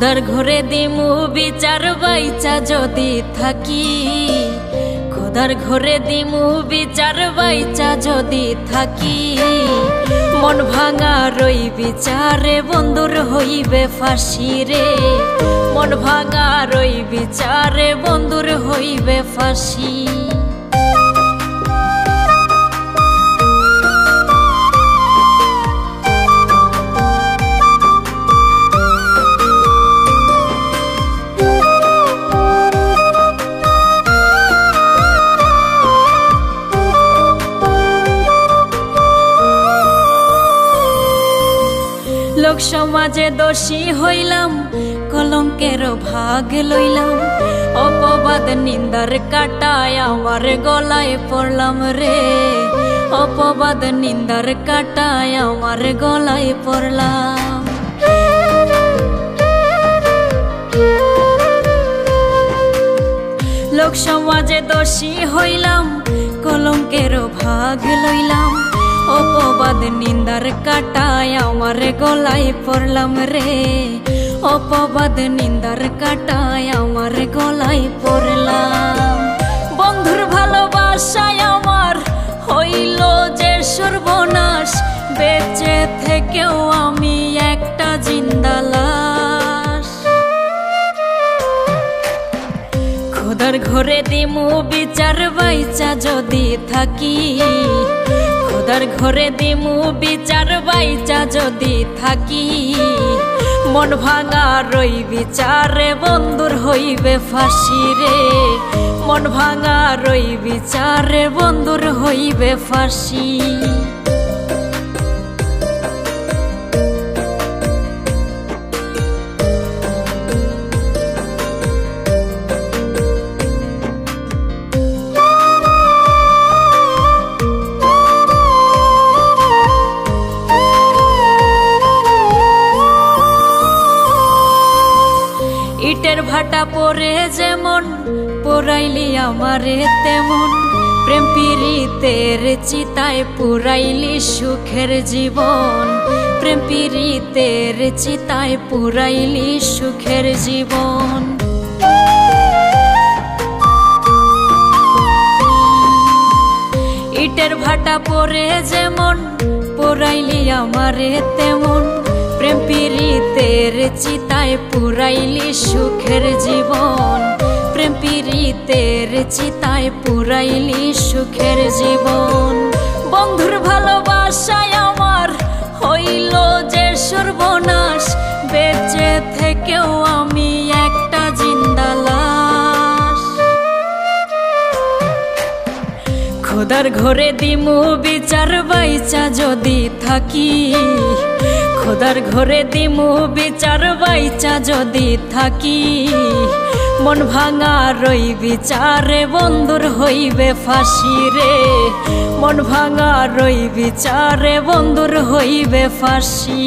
খোদার ঘরে দিমু বিচার বাইচা যদি থাকি, খোদার ঘরে দিমু বিচার বাইচা যদি থাকি। মন ভাঙা রই বিচারে বন্ধুর হইবে ফাঁসি রে, মন ভাঙা রই বিচারে বন্ধুর হইবে ফাঁসি। লোক সমাজে দোষী হইলাম, কলঙ্কের ভাগ লইলাম। অপবাদ নিন্দার কাটায় আমার গলায় পড়লাম রে, অপবাদ নিন্দার কাটায় আমার গলায় পড়লাম। লোক সমাজে দোষী হইলাম, কলঙ্কের ভাগ লইলাম। অপবাদ নিন্দার কাটায় আমার গলায় পড়লাম রে, অপবাদ নিন্দার কাটায় আমার গলায় পড়লাম। বন্ধুর ভালোবাসায় আমার হইল যে সর্বনাশ, বেঁচে থেকেও আমি একটা জিন্দা লাশ। খোদার ঘরে দিমু বিচার বাইচা যদি থাকি, খোদার ঘরে দিমু বিচার বাইচা যদি থাকি। মন ভাঙা রই বিচারে বন্ধুর হইবে ফাঁসি রে, মন ভাঙা রই বিচারে বন্ধুর হইবে ফাঁসি। ইটের ভাটা পরে যেমন পোড়াইলি আমারে তেমন, প্রেম পীড়িতের চিতায় পুরাইলি সুখের জীবন, প্রেম পীড়িতের চিতায় পুরাইলি সুখের জীবন। ইটের ভাটা পরে যেমন পোড়াইলি আমারে তেমন, প্রেম পীড়িতের চিতায় পুরাইলি সুখের জীবন, প্রেম পীড়িতের চিতায় পুরাইলি সুখের জীবন। বন্ধুর ভালোবাসায় আমার হইল যে সর্বনাশ, বেঁচে থেকেও আমি একটা জিন্দা লাশ। খোদার ঘরে দিমু বিচার বাইচা যদি থাকি, খোদার ঘরে দিমু বিচার বাইচা যদি থাকি। মন ভাঙা রই বিচারে বন্ধুর হইবে ফাঁসি রে, মন ভাঙা রই বিচারে বন্ধুর হইবে ফাঁসি।